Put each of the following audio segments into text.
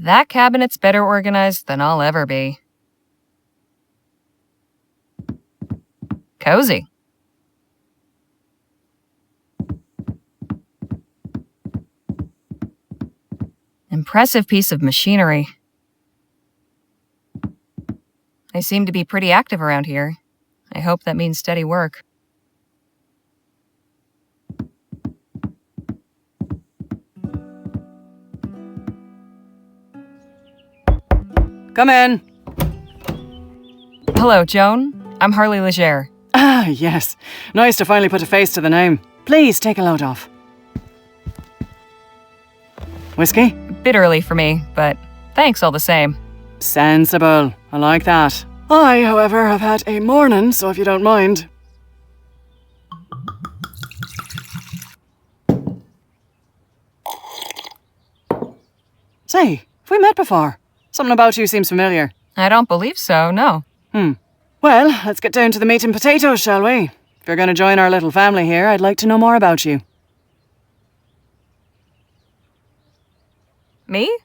That cabinet's better organized than I'll ever be. Cozy. Impressive piece of machinery. They seem to be pretty active around here. I hope that means steady work. Come in. Hello, Joan. I'm Harley Legere. Ah, yes. Nice to finally put a face to the name. Please, take a load off. Whiskey? Bit early for me, but thanks all the same. Sensible. I like that. I, however, have had a morning, so if you don't mind. Say, have we met before? Something about you seems familiar. I don't believe so, no. Well, let's get down to the meat and potatoes, shall we? If you're going to join our little family here, I'd like to know more about you. Me?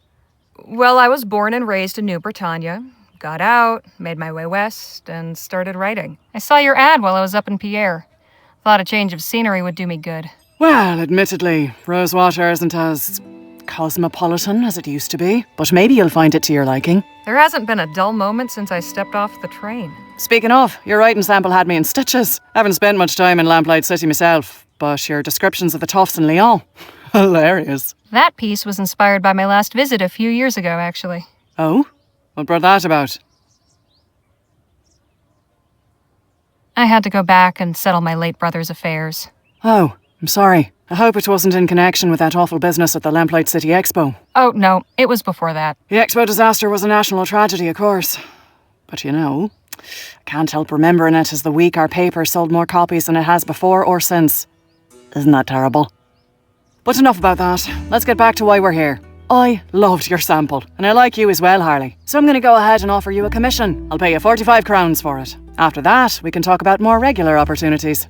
Well, I was born and raised in New Britannia. Got out, made my way west, and started writing. I saw your ad while I was up in Pierre. Thought a change of scenery would do me good. Well, admittedly, Rosewater isn't as cosmopolitan as it used to be, but maybe you'll find it to your liking. There hasn't been a dull moment since I stepped off the train. Speaking of, your writing sample had me in stitches. Haven't spent much time in Lamplight City myself, but your descriptions of the toffs in Lyon, hilarious. That piece was inspired by my last visit a few years ago, actually. Oh? What brought that about? I had to go back and settle my late brother's affairs. Oh, I'm sorry. I hope it wasn't in connection with that awful business at the Lamplight City Expo. Oh, no, it was before that. The Expo disaster was a national tragedy, of course. But you know, I can't help remembering it as the week our paper sold more copies than it has before or since. Isn't that terrible? But enough about that. Let's get back to why we're here. I loved your sample, and I like you as well, Harley. So I'm going to go ahead and offer you a commission. I'll pay you 45 crowns for it. After that, we can talk about more regular opportunities.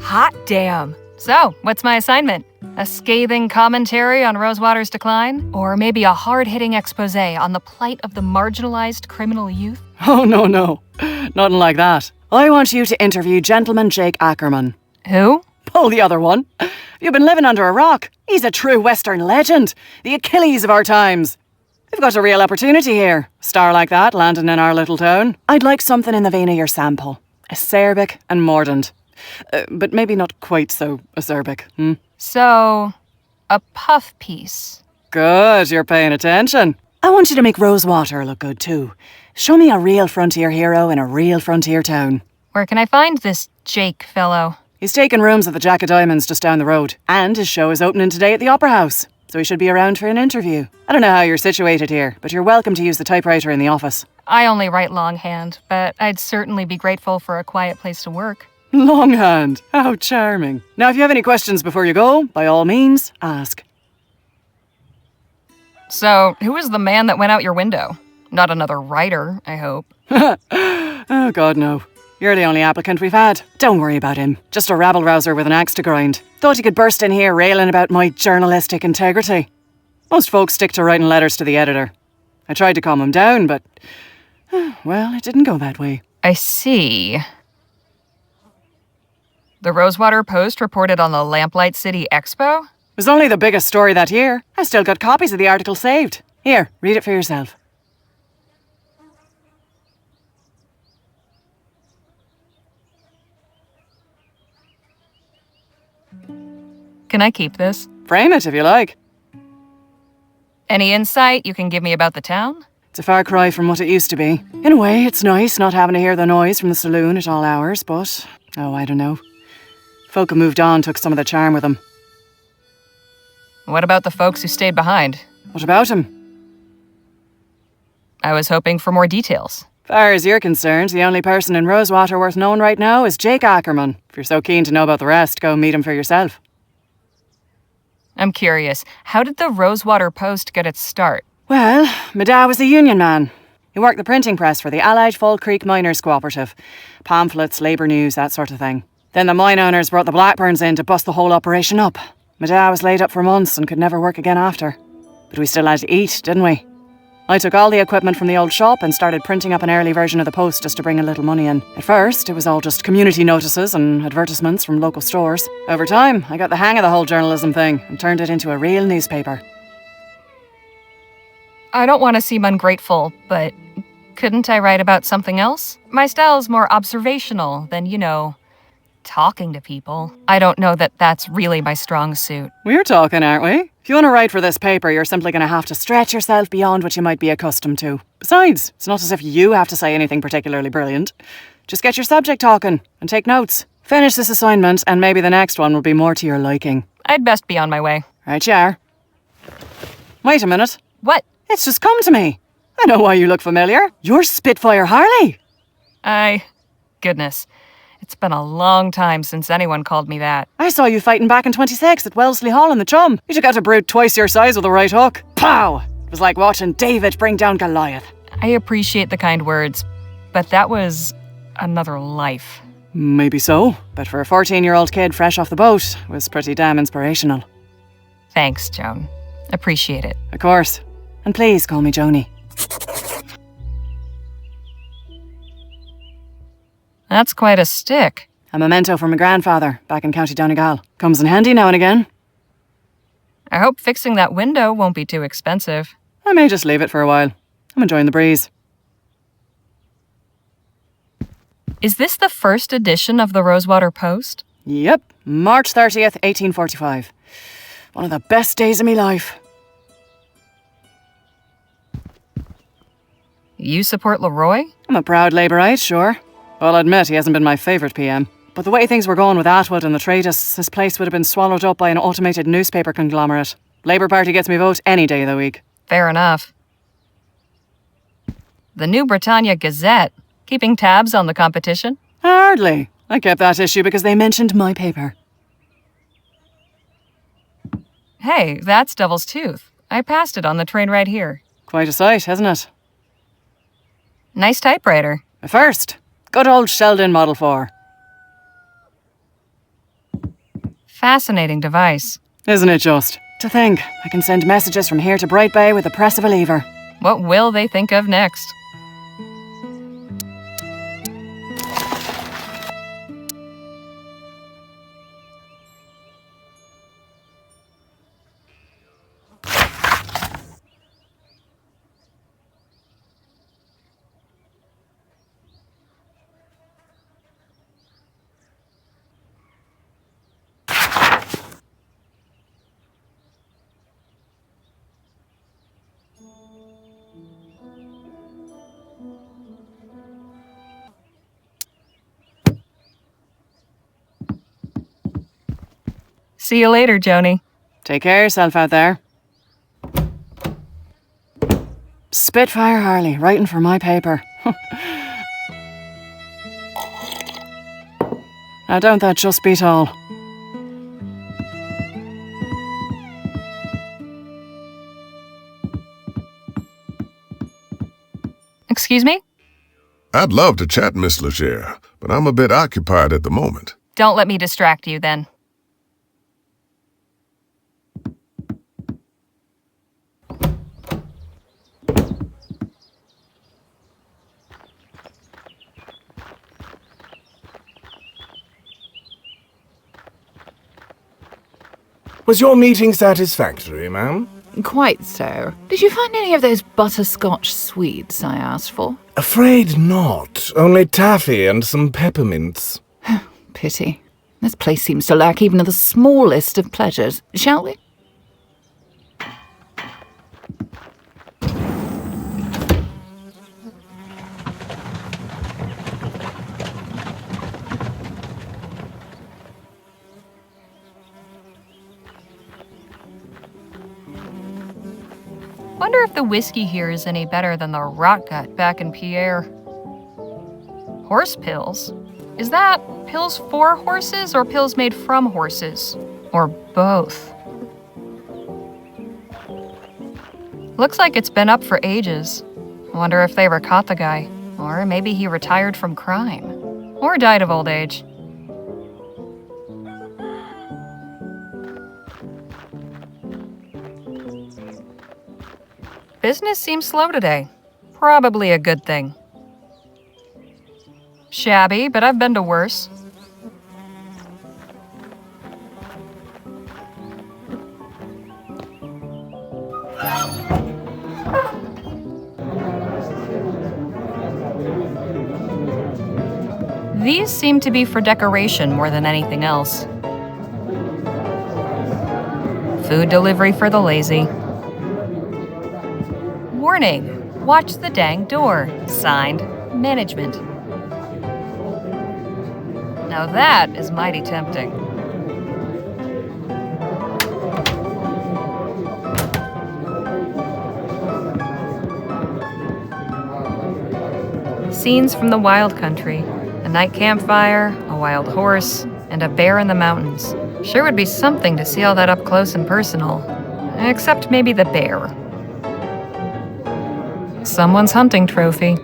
Hot damn. So, what's my assignment? A scathing commentary on Rosewater's decline? Or maybe a hard-hitting expose on the plight of the marginalized criminal youth? Oh, no. Nothing like that. I want you to interview Gentleman Jake Ackerman. Who? Pull the other one. You've been living under a rock. He's a true Western legend. The Achilles of our times. We've got a real opportunity here. A star like that landing in our little town. I'd like something in the vein of your sample. Acerbic and mordant. But maybe not quite so acerbic. So, a puff piece. Good, you're paying attention. I want you to make Rosewater look good too. Show me a real frontier hero in a real frontier town. Where can I find this Jake fellow? He's taking rooms at the Jack of Diamonds just down the road. And his show is opening today at the Opera House. So he should be around for an interview. I don't know how you're situated here, but you're welcome to use the typewriter in the office. I only write longhand, but I'd certainly be grateful for a quiet place to work. Longhand. How charming. Now, if you have any questions before you go, by all means, ask. So, who was the man that went out your window? Not another writer, I hope. Oh, God, no. You're the only applicant we've had. Don't worry about him. Just a rabble-rouser with an axe to grind. Thought he could burst in here railing about my journalistic integrity. Most folks stick to writing letters to the editor. I tried to calm him down, but... well, it didn't go that way. I see. The Rosewater Post reported on the Lamplight City Expo? It was only the biggest story that year. I still got copies of the article saved. Here, read it for yourself. Can I keep this? Frame it if you like. Any insight you can give me about the town? It's a far cry from what it used to be. In a way, it's nice not having to hear the noise from the saloon at all hours, but... oh, I don't know. Folk who moved on took some of the charm with them. What about the folks who stayed behind? What about him? I was hoping for more details. Far as you're concerned, the only person in Rosewater worth knowing right now is Jake Ackerman. If you're so keen to know about the rest, go meet him for yourself. I'm curious, how did the Rosewater Post get its start? Well, my dad was a union man. He worked the printing press for the Allied Fall Creek Miners Cooperative. Pamphlets, labour news, that sort of thing. Then the mine owners brought the Blackburns in to bust the whole operation up. My dad was laid up for months and could never work again after. But we still had to eat, didn't we? I took all the equipment from the old shop and started printing up an early version of the Post just to bring a little money in. At first, it was all just community notices and advertisements from local stores. Over time, I got the hang of the whole journalism thing and turned it into a real newspaper. I don't want to seem ungrateful, but couldn't I write about something else? My style is more observational than, talking to people. I don't know that that's really my strong suit. We're talking, aren't we? If you want to write for this paper, you're simply going to have to stretch yourself beyond what you might be accustomed to. Besides, it's not as if you have to say anything particularly brilliant. Just get your subject talking and take notes. Finish this assignment and maybe the next one will be more to your liking. I'd best be on my way. Right you are. Wait a minute. What? It's just come to me. I know why you look familiar. You're Spitfire Harley. Goodness. It's been a long time since anyone called me that. I saw you fighting back in 26 at Wellesley Hall in the Chum. You took out a brute twice your size with a right hook. Pow! It was like watching David bring down Goliath. I appreciate the kind words, but that was another life. Maybe so, but for a 14-year-old kid fresh off the boat, it was pretty damn inspirational. Thanks, Joan. Appreciate it. Of course. And please call me Joni. That's quite a stick. A memento from my grandfather back in County Donegal. Comes in handy now and again. I hope fixing that window won't be too expensive. I may just leave it for a while. I'm enjoying the breeze. Is this the first edition of the Rosewater Post? Yep, March 30th, 1845. One of the best days of my life. You support Leroy? I'm a proud Labourite, sure. I'll admit he hasn't been my favourite PM. But the way things were going with Atwood and the Traitus, this place would have been swallowed up by an automated newspaper conglomerate. Labour Party gets me vote any day of the week. Fair enough. The New Britannia Gazette. Keeping tabs on the competition? Hardly. I kept that issue because they mentioned my paper. Hey, that's Devil's Tooth. I passed it on the train right here. Quite a sight, isn't it? Nice typewriter. A first. Good old Sheldon Model 4. Fascinating device. Isn't it just? To think, I can send messages from here to Bright Bay with the press of a lever. What will they think of next? See you later, Joni. Take care of yourself out there. Spitfire Harley, writing for my paper. Now don't that just beat all? Excuse me? I'd love to chat, Miss Legere, but I'm a bit occupied at the moment. Don't let me distract you, then. Was your meeting satisfactory, ma'am? Quite so. Did you find any of those butterscotch sweets I asked for? Afraid not. Only taffy and some peppermints. Pity. This place seems to lack even the smallest of pleasures. Shall we? Wonder if the whiskey here is any better than the rot gut back in Pierre. Horse pills? Is that pills for horses or pills made from horses? Or both? Looks like it's been up for ages. Wonder if they ever caught the guy. Or maybe he retired from crime. Or died of old age. Business seems slow today. Probably a good thing. Shabby, but I've been to worse. These seem to be for decoration more than anything else. Food delivery for the lazy. Warning, watch the dang door. Signed, management. Now that is mighty tempting. Scenes from the wild country. A night campfire, a wild horse, and a bear in the mountains. Sure would be something to see all that up close and personal. Except maybe the bear. Someone's hunting trophy.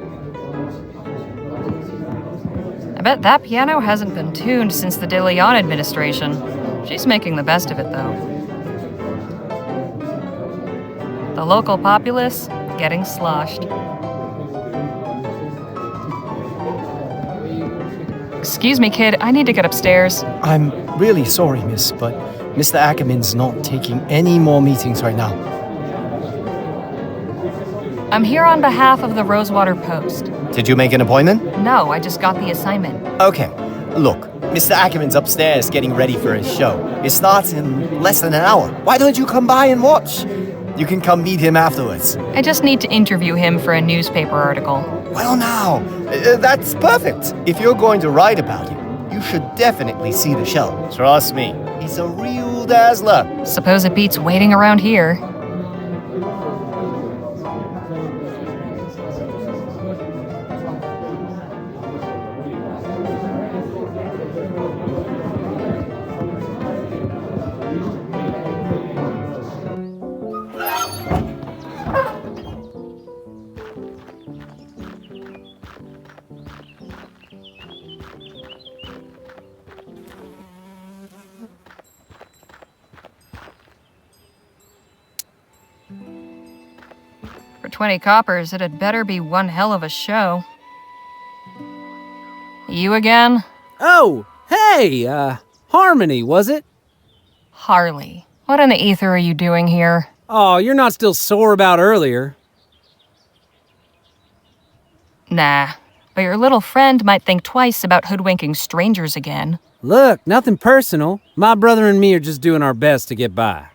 I bet that piano hasn't been tuned since the De Leon administration. She's making the best of it, though. The local populace getting sloshed. Excuse me, kid, I need to get upstairs. I'm really sorry, miss, but Mr. Ackerman's not taking any more meetings right now. I'm here on behalf of the Rosewater Post. Did you make an appointment? No, I just got the assignment. Okay, look, Mr. Ackerman's upstairs getting ready for his show. It starts in less than an hour. Why don't you come by and watch? You can come meet him afterwards. I just need to interview him for a newspaper article. Well now, that's perfect. If you're going to write about him, you should definitely see the show. Trust me, he's a real dazzler. Suppose it beats waiting around here. For 20 coppers, it had better be one hell of a show. You again? Oh, hey, Harmony, was it? Harley. What in the ether are you doing here? Oh, you're not still sore about earlier. Nah, but your little friend might think twice about hoodwinking strangers again. Look, nothing personal. My brother and me are just doing our best to get by.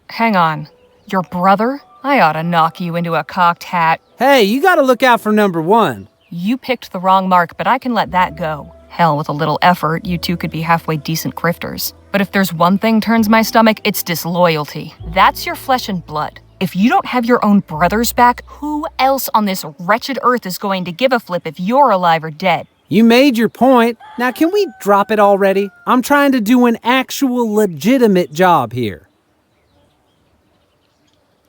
Hang on. Your brother? I ought to knock you into a cocked hat. Hey, you gotta look out for number one. You picked the wrong mark, but I can let that go. Hell, with a little effort, you two could be halfway decent grifters. But if there's one thing turns my stomach, it's disloyalty. That's your flesh and blood. If you don't have your own brothers back, who else on this wretched earth is going to give a flip if you're alive or dead? You made your point. Now can we drop it already? I'm trying to do an actual legitimate job here.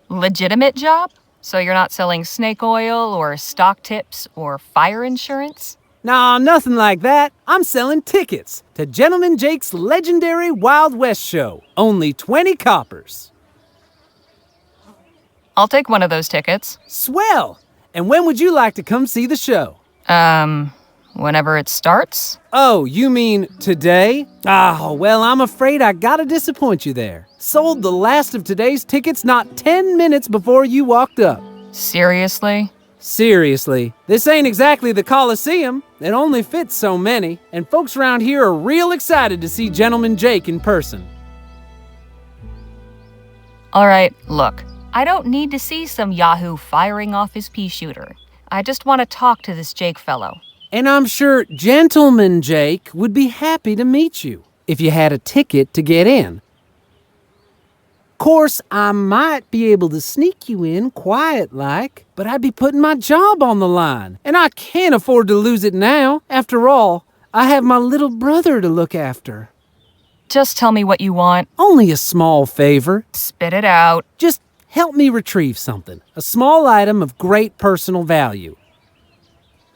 Legitimate job? So you're not selling snake oil or stock tips or fire insurance? Nah, nothing like that. I'm selling tickets to Gentleman Jake's legendary Wild West show. Only 20 coppers. I'll take one of those tickets. Swell! And when would you like to come see the show? Whenever it starts? Oh, you mean today? Ah, well, I'm afraid I gotta disappoint you there. Sold the last of today's tickets not 10 minutes before you walked up. Seriously? Seriously, this ain't exactly the Coliseum. It only fits so many, and folks around here are real excited to see Gentleman Jake in person. All right, look. I don't need to see some yahoo firing off his pea shooter. I just want to talk to this Jake fellow. And I'm sure Gentleman Jake would be happy to meet you if you had a ticket to get in. Course, I might be able to sneak you in quiet-like, but I'd be putting my job on the line, and I can't afford to lose it now. After all, I have my little brother to look after. Just tell me what you want. Only a small favor. Spit it out. Just help me retrieve something, a small item of great personal value.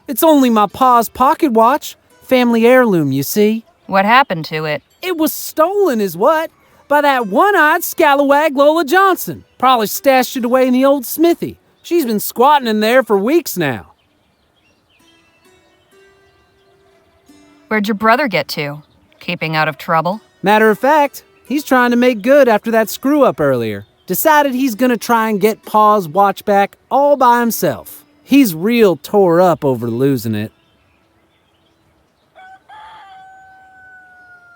It's only my pa's pocket watch, family heirloom, you see. What happened to it? It was stolen is what. By that one-eyed scalawag Lola Johnson. Probably stashed it away in the old smithy. She's been squatting in there for weeks now. Where'd your brother get to? Keeping out of trouble? Matter of fact, he's trying to make good after that screw-up earlier. Decided he's gonna try and get Pa's watch back all by himself. He's real tore up over losing it.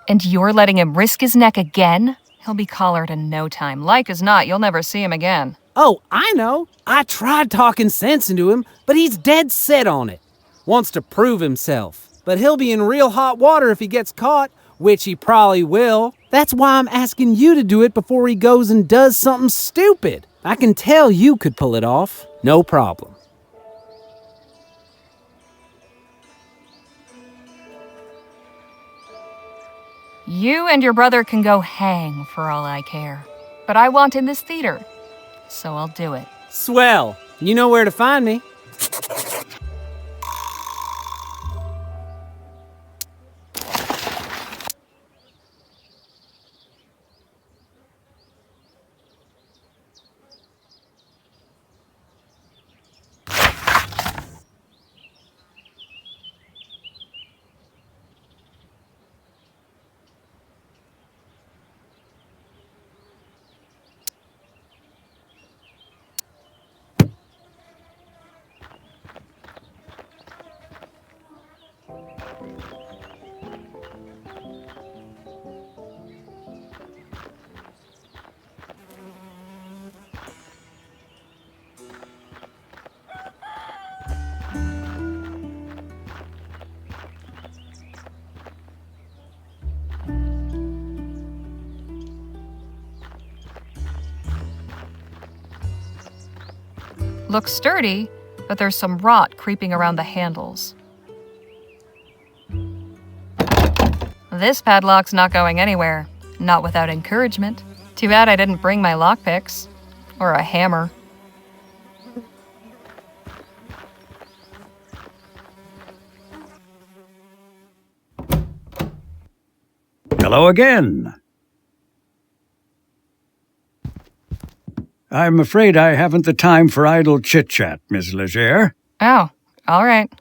And you're letting him risk his neck again? He'll be collared in no time. Like as not, you'll never see him again. Oh, I know. I tried talking sense into him, but he's dead set on it. Wants to prove himself. But he'll be in real hot water if he gets caught, which he probably will. That's why I'm asking you to do it before he goes and does something stupid. I can tell you could pull it off. No problem. You and your brother can go hang for all I care. But I want in this theater, so I'll do it. Swell. You know where to find me. Looks sturdy, but there's some rot creeping around the handles. This padlock's not going anywhere. Not without encouragement. Too bad I didn't bring my lockpicks. Or a hammer. Hello again. I'm afraid I haven't the time for idle chit-chat, Miss Legere. Oh, all right.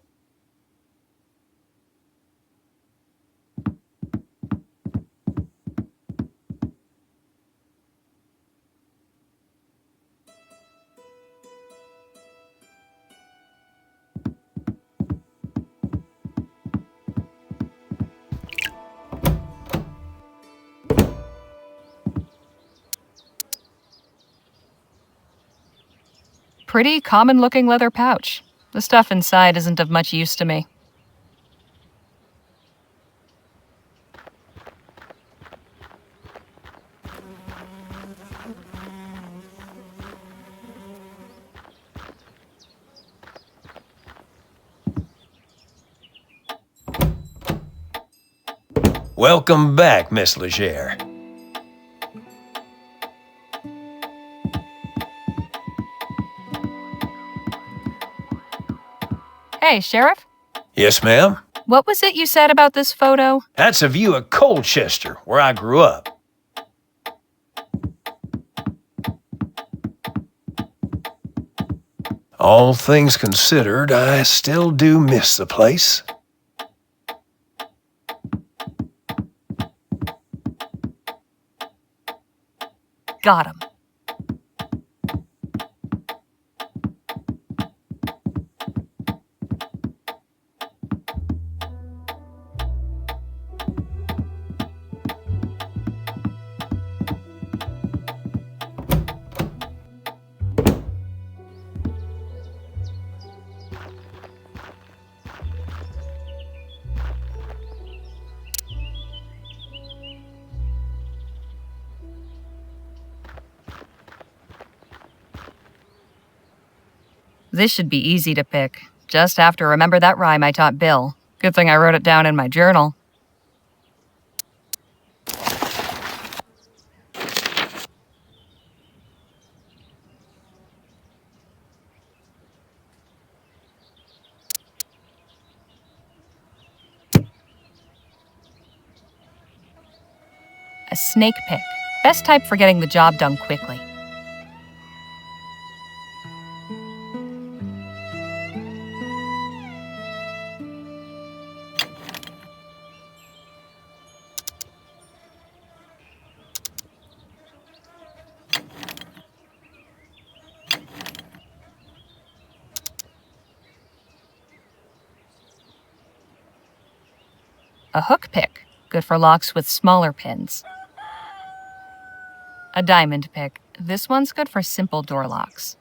Pretty common-looking leather pouch. The stuff inside isn't of much use to me. Welcome back, Miss Legere. Hey, Sheriff? Yes, ma'am? What was it you said about this photo? That's a view of Colchester, where I grew up. All things considered, I still do miss the place. Got him. This should be easy to pick. Just have to remember that rhyme I taught Bill. Good thing I wrote it down in my journal. A snake pick. Best type for getting the job done quickly. A hook pick, good for locks with smaller pins. A diamond pick. This one's good for simple door locks.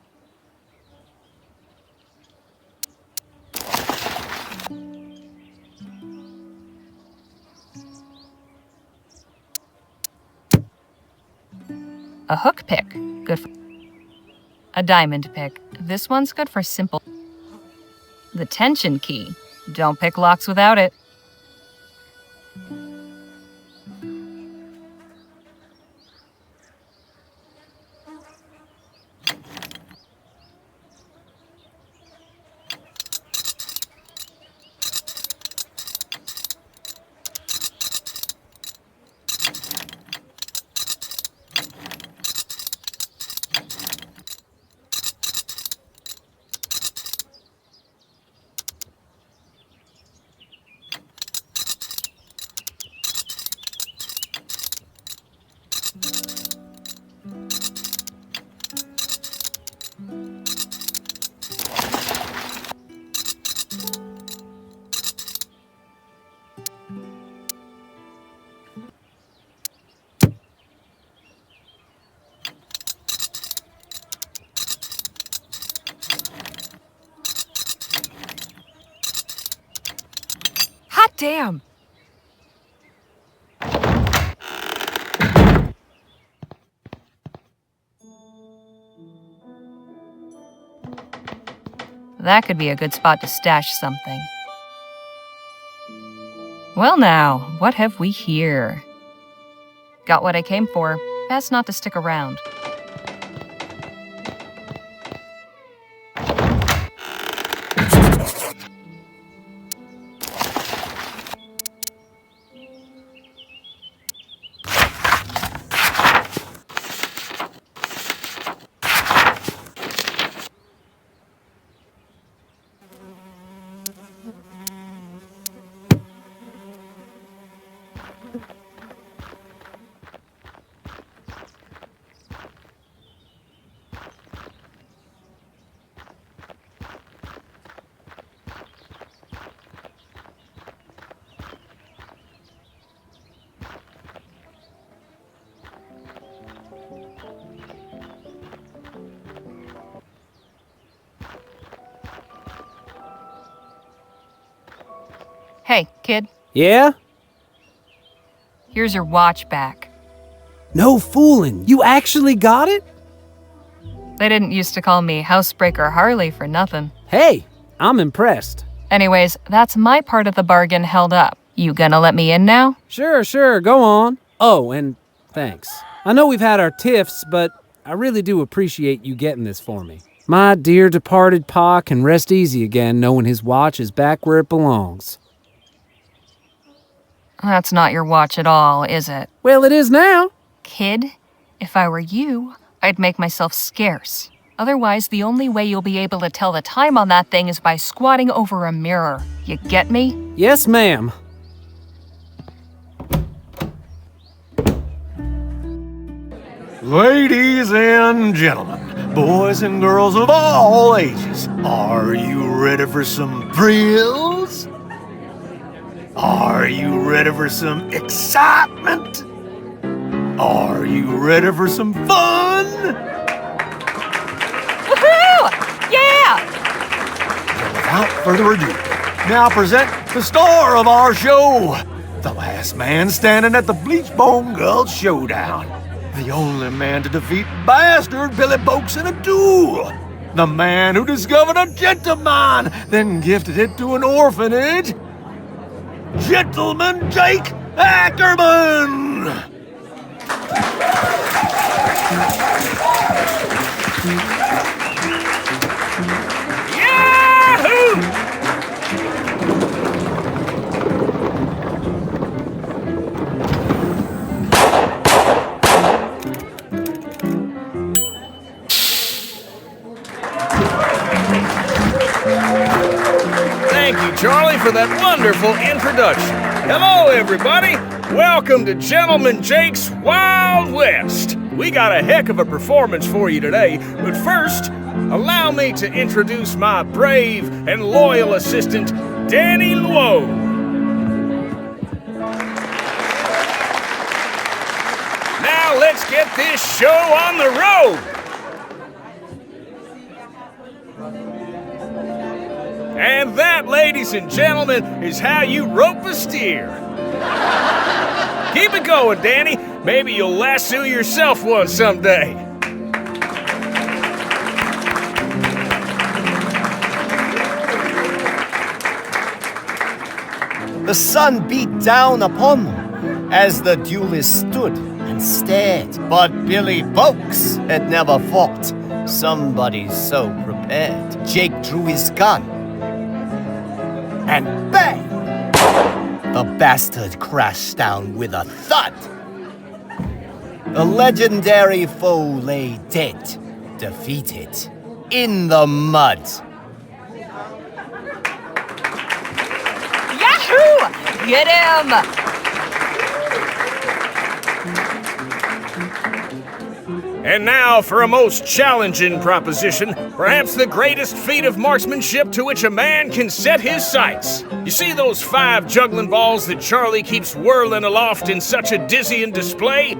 A hook pick, good for... A diamond pick. This one's good for simple... The tension key. Don't pick locks without it. Hot damn! That could be a good spot to stash something. Well now, what have we here? Got what I came for. Best not to stick around. Hey, kid, Yeah? here's your watch back. No fooling. You actually got it? They didn't used to call me Housebreaker Harley for nothing. Hey, I'm impressed. Anyways, that's my part of the bargain held up. You gonna let me in now? Sure, go on. Oh, and thanks. I know we've had our tiffs, but I really do appreciate you getting this for me. My dear departed pa can rest easy again knowing his watch is back where it belongs. That's not your watch at all, is it? Well, it is now. Kid, if I were you, I'd make myself scarce. Otherwise, the only way you'll be able to tell the time on that thing is by squatting over a mirror. You get me? Yes, ma'am. Ladies and gentlemen, boys and girls of all ages, are you ready for some thrills? Are you ready for some excitement? Are you ready for some fun? Woohoo! Yeah! Without further ado, now present the star of our show, the last man standing at the Bleachbone Gulch Showdown, the only man to defeat bastard Billy Boakes in a duel, the man who discovered a gentleman, then gifted it to an orphanage, Gentleman Jake Ackerman! Thank you, Charlie, for that wonderful introduction. Hello, everybody. Welcome to Gentleman Jake's Wild West. We got a heck of a performance for you today, but first, allow me to introduce my brave and loyal assistant, Danny Luo. Now let's get this show on the road. And that, ladies and gentlemen, is how you rope a steer. Keep it going, Danny. Maybe you'll lasso yourself one someday. The sun beat down upon them as the duelists stood and stared. But Billy Boakes had never fought somebody so prepared. Jake drew his gun, and bang! The bastard crashed down with a thud. The legendary foe lay dead, defeated, in the mud. Yahoo! Get him! And now for a most challenging proposition, perhaps the greatest feat of marksmanship to which a man can set his sights. You see those 5 juggling balls that Charlie keeps whirling aloft in such a dizzying display?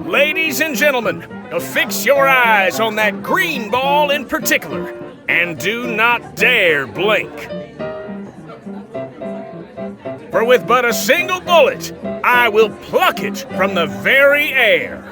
Ladies and gentlemen, affix your eyes on that green ball in particular, and do not dare blink. For with but a single bullet, I will pluck it from the very air.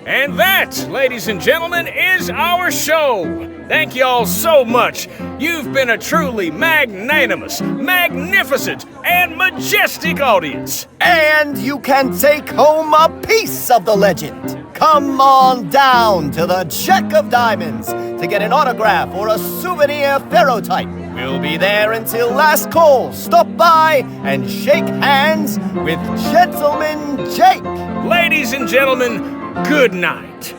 And that, ladies and gentlemen, is our show. Thank you all so much. You've been a truly magnanimous, magnificent, and majestic audience. And you can take home a piece of the legend. Come on down to the Jack of Diamonds to get an autograph or a souvenir ferrotype. We'll be there until last call. Stop by and shake hands with Gentleman Jake. Ladies and gentlemen, good night.